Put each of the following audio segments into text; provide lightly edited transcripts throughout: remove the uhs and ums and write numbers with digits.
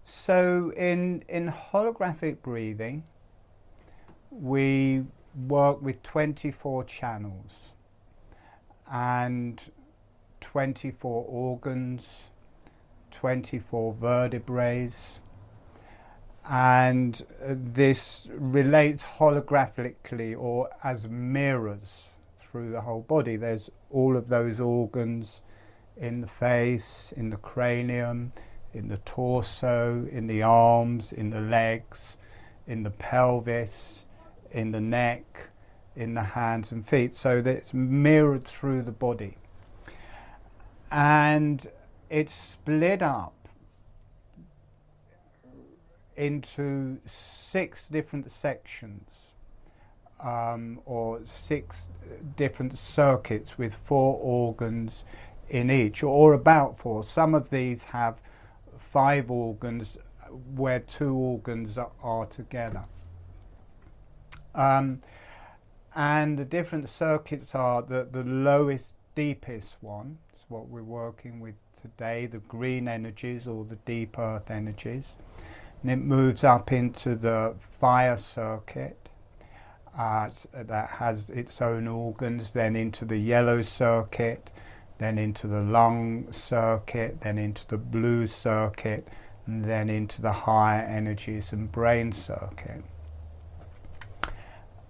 So in holographic breathing, we work with 24 channels and 24 organs, 24 vertebrae, and this relates holographically, or as mirrors, through the whole body. There's all of those organs in the face, in the cranium, in the torso, in the arms, in the legs, in the pelvis, in the neck, in the hands and feet, so that it's mirrored through the body. And it's split up into 6 different sections, or 6 different circuits with 4 organs in each, or about 4. Some of these have 5 organs where 2 organs are together. And the different circuits are the lowest, deepest one. It's what we're working with today, the green energies, or the deep earth energies. And it moves up into the fire circuit that has its own organs, then into the yellow circuit, then into the lung circuit, then into the blue circuit, and then into the higher energies and brain circuit.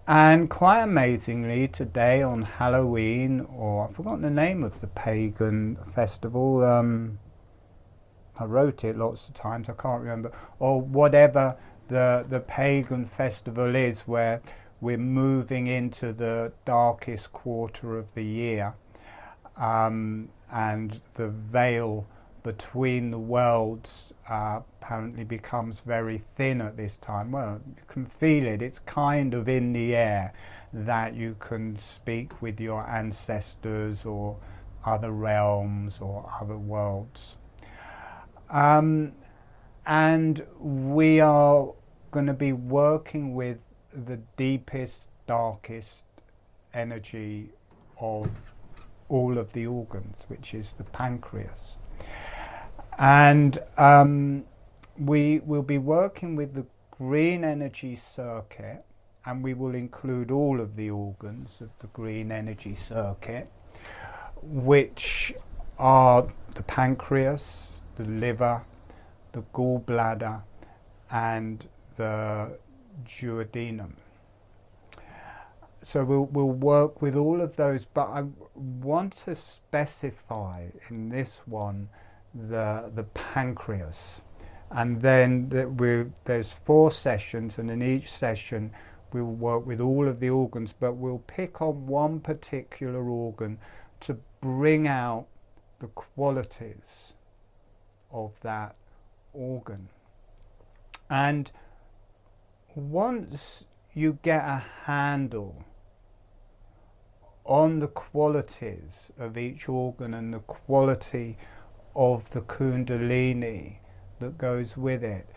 And quite amazingly, today on Halloween, or I've forgotten the name of the pagan festival, I wrote it lots of times, I can't remember, or whatever the pagan festival is, where we're moving into the darkest quarter of the year, and the veil between the worlds apparently becomes very thin at this time. Well, you can feel it, it's kind of in the air that you can speak with your ancestors or other realms or other worlds. And we are going to be working with the deepest, darkest energy of all of the organs, which is the pancreas. And we will be working with the green energy circuit, and we will include all of the organs of the green energy circuit, which are the pancreas, the liver, the gallbladder, and the duodenum. So we'll work with all of those, but I want to specify in this one the pancreas. And then there's 4 sessions, and in each session we'll work with all of the organs, but we'll pick on one particular organ to bring out the qualities of that organ. And once you get a handle on the qualities of each organ and the quality of the kundalini that goes with it,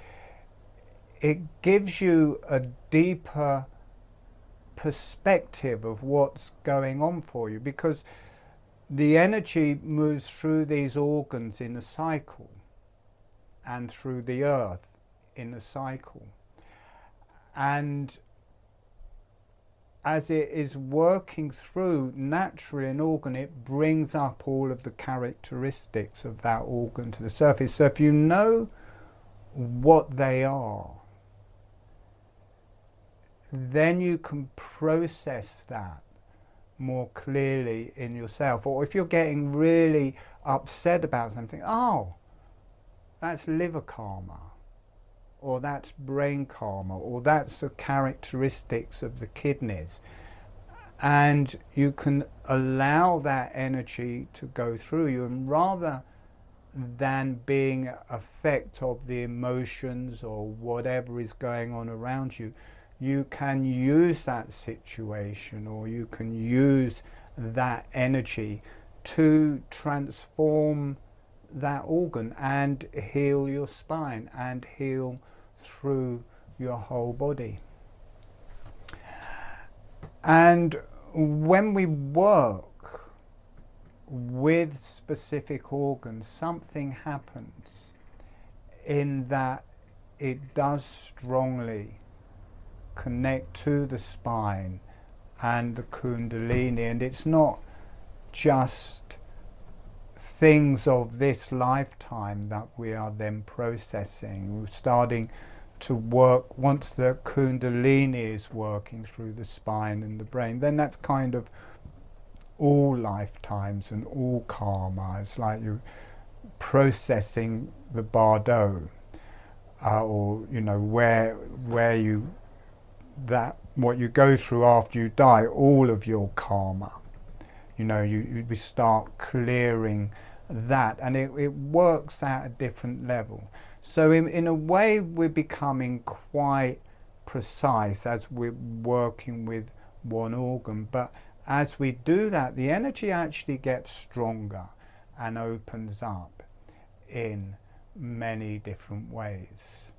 it gives you a deeper perspective of what's going on for you, because the energy moves through these organs in a cycle and through the earth in a cycle. And as it is working through naturally an organ, it brings up all of the characteristics of that organ to the surface. So if you know what they are, then you can process that more clearly in yourself. Or if you're getting really upset about something, oh, that's liver karma, or that's brain karma, or that's the characteristics of the kidneys. And you can allow that energy to go through you, and rather than being an effect of the emotions or whatever is going on around you, you can use that situation, or you can use that energy to transform that organ and heal your spine and heal through your whole body. And when we work with specific organs, something happens in that it does strongly connect to the spine and the Kundalini, and it's not just things of this lifetime that we are then processing. We're starting to work, once the Kundalini is working through the spine and the brain, then that's kind of all lifetimes and all karma. It's like you're processing the bardo, or you know, where you, that what you go through after you die, all of your karma. You know, we start clearing that, and it works at a different level. So in a way, we're becoming quite precise as we're working with one organ. But as we do that, the energy actually gets stronger and opens up in many different ways.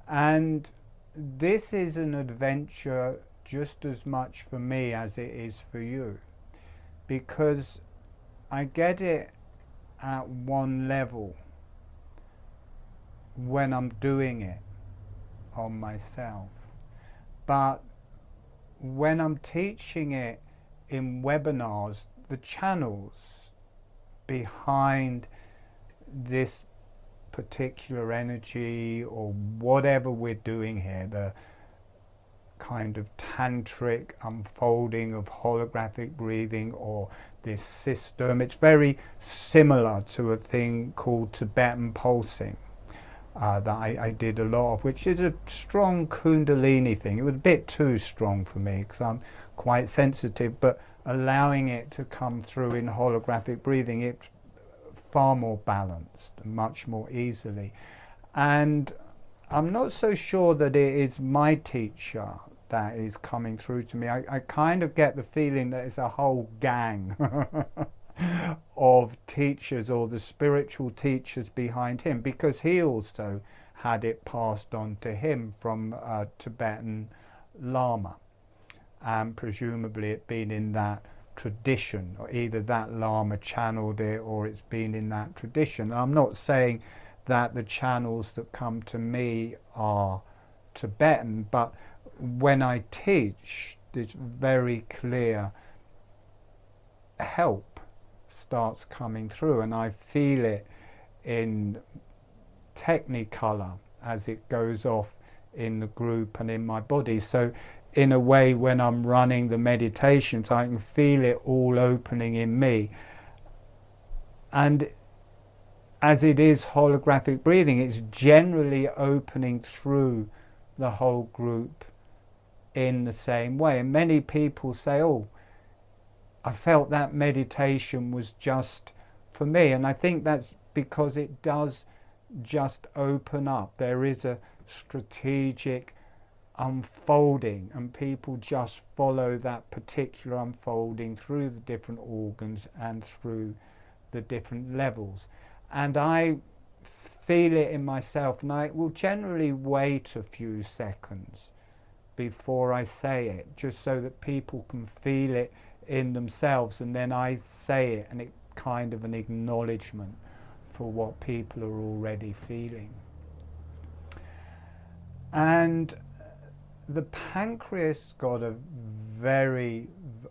And this is an adventure just as much for me as it is for you, because I get it at one level when I'm doing it on myself, but when I'm teaching it in webinars, the channels behind this particular energy or whatever we're doing here, the kind of tantric unfolding of holographic breathing or this system, it's very similar to a thing called Tibetan pulsing that I did a lot of, which is a strong Kundalini thing. It was a bit too strong for me because I'm quite sensitive, but allowing it to come through in holographic breathing, it's far more balanced, much more easily. And I'm not so sure that it is my teacher that is coming through to me. I kind of get the feeling that it's a whole gang of teachers, or the spiritual teachers behind him, because he also had it passed on to him from a Tibetan Lama, and presumably it been in that tradition, or either that Lama channeled it or it's been in that tradition. And I'm not saying that the channels that come to me are Tibetan, but when I teach, it's very clear help starts coming through, and I feel it in technicolor as it goes off in the group and in my body. So in a way, when I'm running the meditations, I can feel it all opening in me. And as it is holographic breathing, it's generally opening through the whole group in the same way. And many people say, oh, I felt that meditation was just for me. And I think that's because it does just open up. There is a strategic unfolding, and people just follow that particular unfolding through the different organs and through the different levels. And I feel it in myself, and I will generally wait a few seconds before I say it, just so that people can feel it in themselves, and then I say it, and it's kind of an acknowledgement for what people are already feeling. And the pancreas got a very,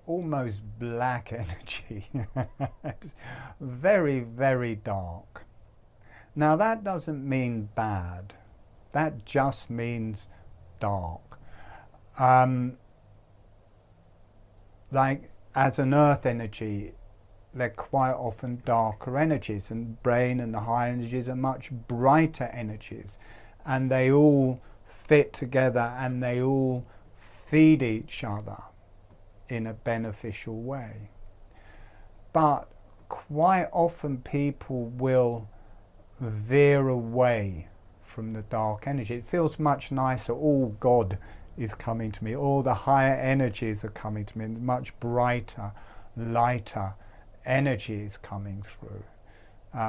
almost black energy. It's very, very dark. Now that doesn't mean bad. That just means dark. Like as an earth energy, they're quite often darker energies, and brain and the higher energies are much brighter energies, and they all fit together and they all feed each other in a beneficial way. But quite often people will veer away from the dark energy. It feels much nicer. All God is coming to me, all the higher energies are coming to me, and much brighter, lighter energy is coming through.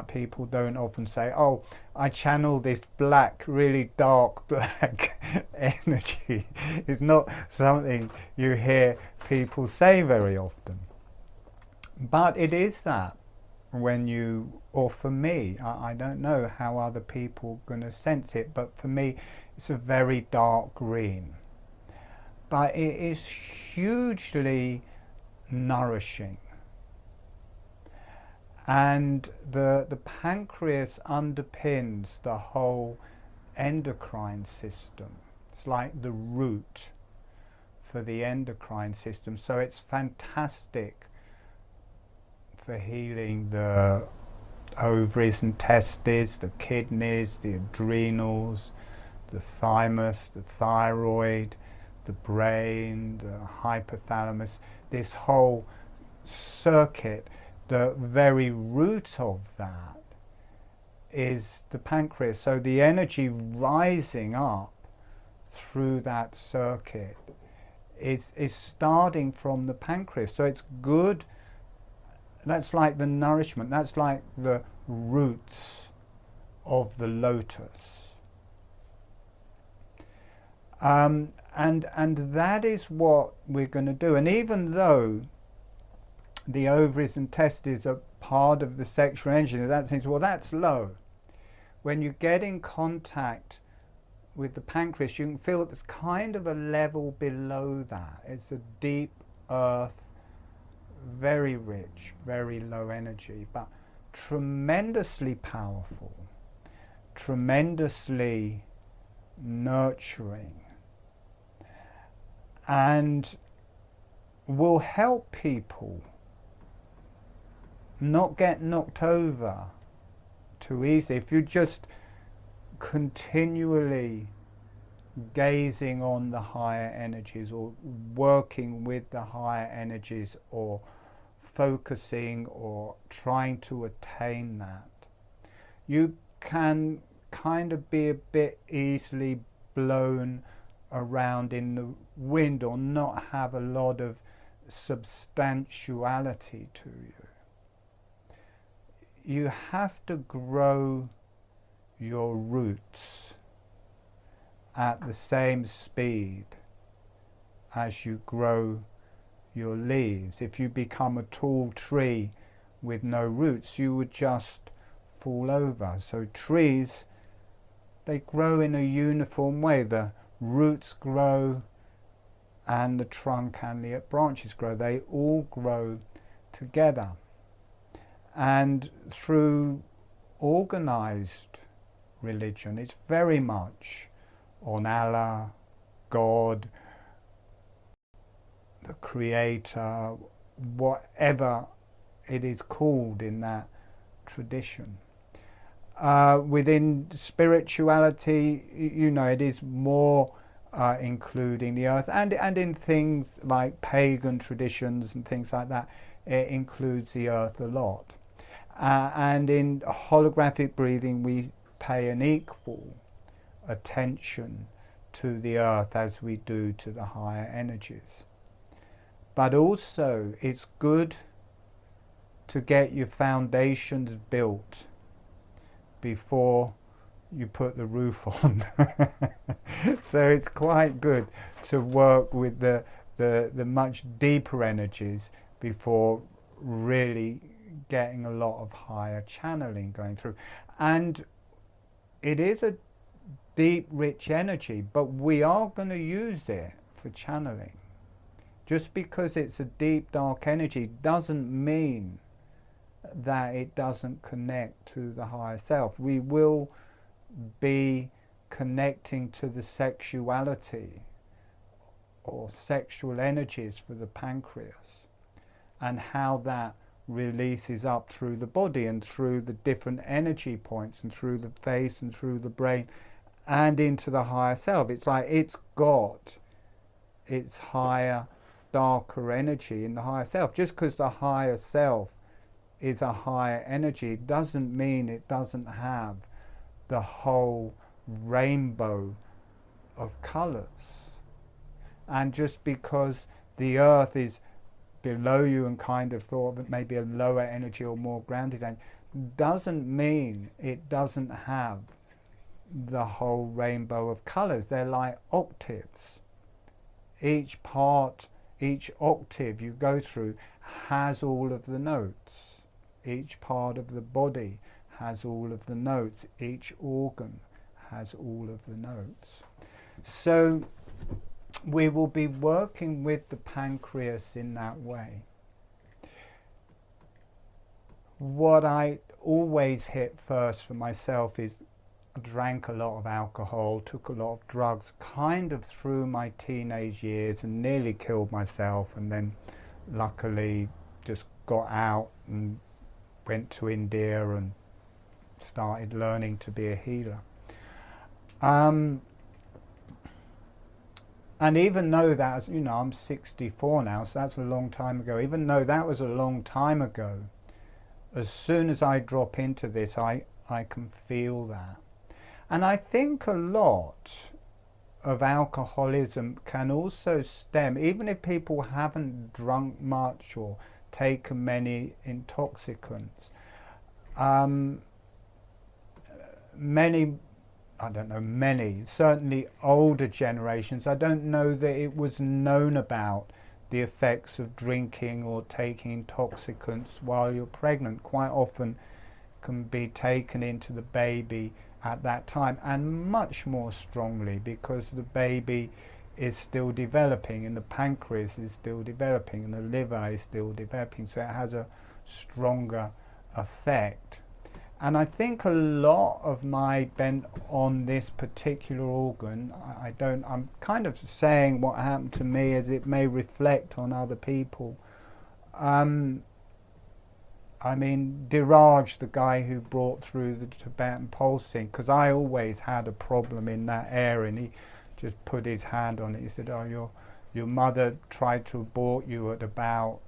People don't often say, oh, I channel this black, really dark black energy. It's not something you hear people say very often. But it is that. when you, or for me, I don't know how other people are going to sense it, but for me it's a very dark green. But it is hugely nourishing. And the pancreas underpins the whole endocrine system. It's like the root for the endocrine system. So it's fantastic for healing the ovaries and testes, the kidneys, the adrenals, the thymus, the thyroid, the brain, the hypothalamus, this whole circuit. The very root of that is the pancreas. So the energy rising up through that circuit is starting from the pancreas. So it's good. That's like the nourishment. That's like the roots of the lotus. And that is what we're going to do. And even though the ovaries and testes are part of the sexual energy, that seems, well, that's low. When you get in contact with the pancreas, you can feel it's kind of a level below that. It's a deep earth, very rich, very low energy, but tremendously powerful, tremendously nurturing, and will help people not get knocked over too easily. If you just continually gazing on the higher energies, or working with the higher energies, or focusing or trying to attain that, you can kind of be a bit easily blown around in the wind, or not have a lot of substantiality to you. You have to grow your roots at the same speed as you grow your leaves. If you become a tall tree with no roots, you would just fall over. So trees, they grow in a uniform way. The roots grow and the trunk and the branches grow. They all grow together. And through organized religion, it's very much on Allah, God, the Creator, whatever it is called in that tradition. Within spirituality, you know, it is more including the earth, and in things like pagan traditions and things like that, it includes the earth a lot. And in holographic breathing, we pay an equal attention to the earth as we do to the higher energies. But also, it's good to get your foundations built before you put the roof on. So it's quite good to work with the much deeper energies before really getting a lot of higher channeling going through. And it is a deep, rich energy, but we are going to use it for channeling. Just because it's a deep, dark energy doesn't mean that it doesn't connect to the higher self. We will be connecting to the sexuality or sexual energies for the pancreas, and how that releases up through the body and through the different energy points and through the face and through the brain and into the higher self. It's like it's got its higher, darker energy in the higher self. Just because the higher self is a higher energy doesn't mean it doesn't have the whole rainbow of colors. And just because the earth is below you and kind of thought of it maybe a lower energy or more grounded energy, doesn't mean it doesn't have the whole rainbow of colors. They're like octaves. Each part, each octave you go through has all of the notes. Each part of the body has all of the notes. Each organ has all of the notes. So we will be working with the pancreas in that way. What I always hit first for myself is I drank a lot of alcohol, took a lot of drugs, kind of through my teenage years, and nearly killed myself, and then luckily just got out and went to India and started learning to be a healer. And even though that's, you know, I'm 64 now, so that's a long time ago, even though that was a long time ago, as soon as I drop into this, I can feel that. And I think a lot of alcoholism can also stem, even if people haven't drunk much or taken many intoxicants, certainly older generations, I don't know that it was known about the effects of drinking or taking intoxicants while you're pregnant. Quite often can be taken into the baby at that time, and much more strongly because the baby is still developing and the pancreas is still developing and the liver is still developing, so it has a stronger effect. And I think a lot of my bent on this particular organ, I'm kind of saying what happened to me as it may reflect on other people. I mean, Diraj, the guy who brought through the Tibetan pulsing, because I always had a problem in that area, and he just put his hand on it. He said, oh, your mother tried to abort you at about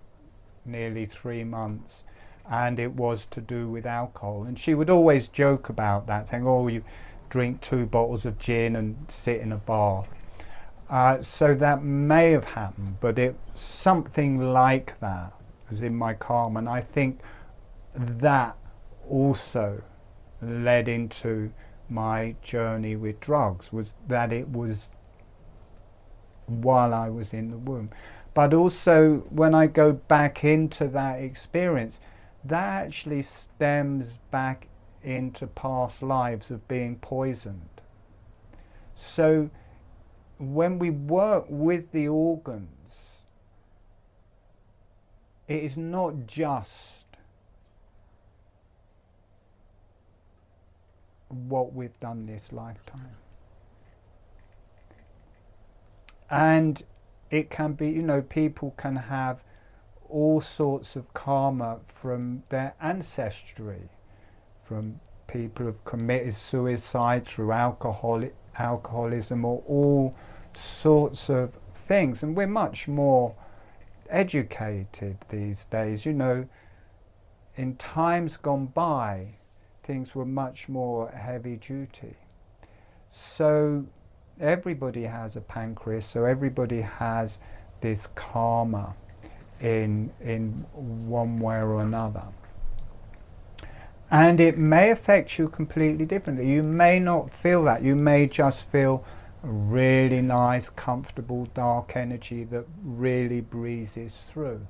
nearly 3 months. And it was to do with alcohol. And she would always joke about that, saying, oh, you drink 2 bottles of gin and sit in a bath. So that may have happened, but something like that was in my karma. And I think that also led into my journey with drugs, was that it was while I was in the womb. But also when I go back into that experience, that actually stems back into past lives of being poisoned. So when we work with the organs, it is not just what we've done this lifetime. And it can be, you know, people can have all sorts of karma from their ancestry, from people who've committed suicide through alcoholism, or all sorts of things. And we're much more educated these days. You know, in times gone by, things were much more heavy duty. So everybody has a pancreas, so everybody has this karma in one way or another. And it may affect you completely differently. You may not feel that. You may just feel a really nice, comfortable, dark energy that really breezes through.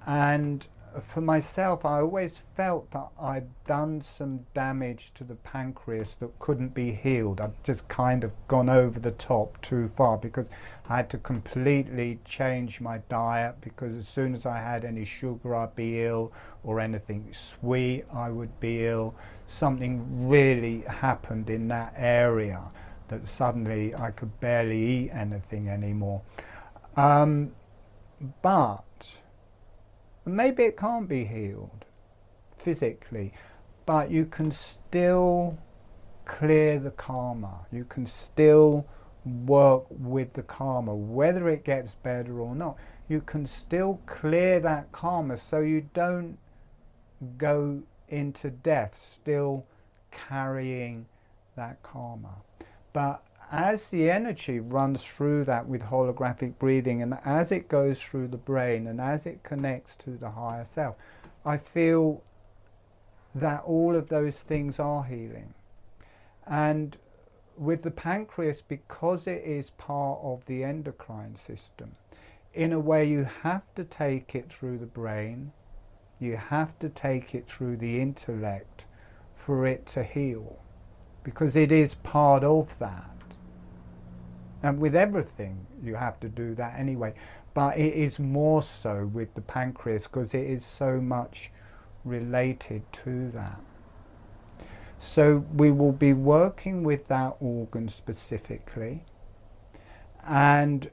And for myself, I always felt that I'd done some damage to the pancreas that couldn't be healed. I'd just kind of gone over the top too far, because I had to completely change my diet, because as soon as I had any sugar, I'd be ill, or anything sweet, I would be ill. Something really happened in that area that suddenly I could barely eat anything anymore. But maybe it can't be healed physically, but you can still clear the karma. You can still work with the karma, whether it gets better or not. You can still clear that karma so you don't go into death still carrying that karma. But as the energy runs through that with holographic breathing, and as it goes through the brain, and as it connects to the higher self, I feel that all of those things are healing. And with the pancreas, because it is part of the endocrine system, in a way you have to take it through the brain You have to take it through the intellect for it to heal, because it is part of that. And with everything you have to do that anyway, but it is more so with the pancreas because it is so much related to that. So we will be working with that organ specifically, and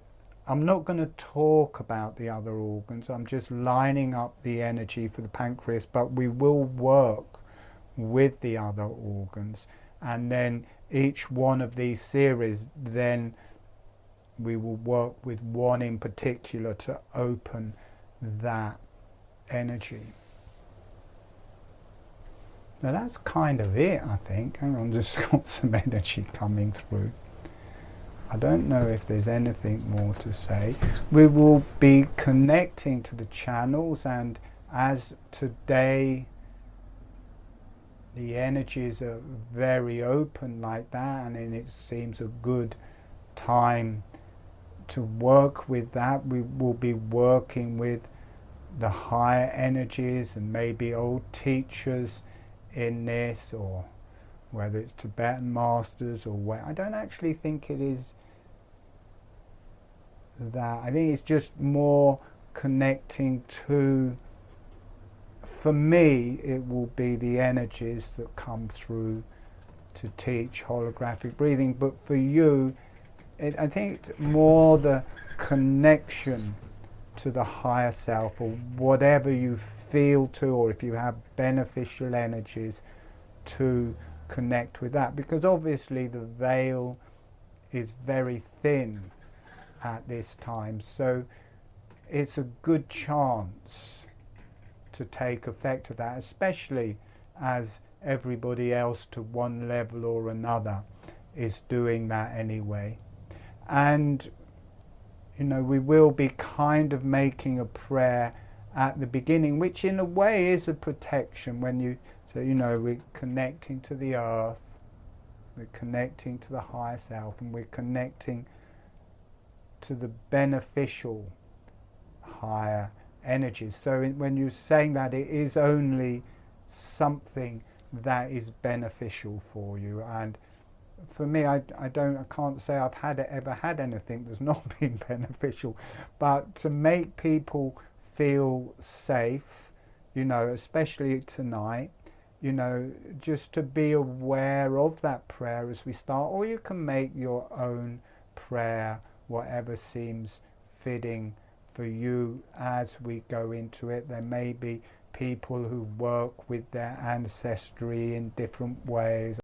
I'm not going to talk about the other organs, I'm just lining up the energy for the pancreas, but we will work with the other organs, and then each one of these series, then we will work with one in particular to open that energy. Now that's kind of it, I think. Hang on, just got some energy coming through. I don't know if there's anything more to say. We will be connecting to the channels, and as today the energies are very open like that, and then it seems a good time to work with that. We will be working with the higher energies and maybe old teachers in this, or whether it's Tibetan masters or where. I don't actually think it is that. I think it's just more connecting to, for me, it will be the energies that come through to teach holographic breathing, but for you, I think it's more the connection to the higher self, or whatever you feel to, or if you have beneficial energies to connect with that, because obviously the veil is very thin at this time, so it's a good chance to take effect of that, especially as everybody else to one level or another is doing that anyway. And you know, we will be kind of making a prayer at the beginning, which in a way is a protection. When you say, you know, we're connecting to the earth, we're connecting to the higher self, and we're connecting to the beneficial higher energies. So when you're saying that, it is only something that is beneficial for you. And for me, I can't say I've ever had anything that's not been beneficial, but to make people feel safe, you know, especially tonight, you know, just to be aware of that prayer as we start, or you can make your own prayer, whatever seems fitting for you as we go into it. There may be people who work with their ancestry in different ways.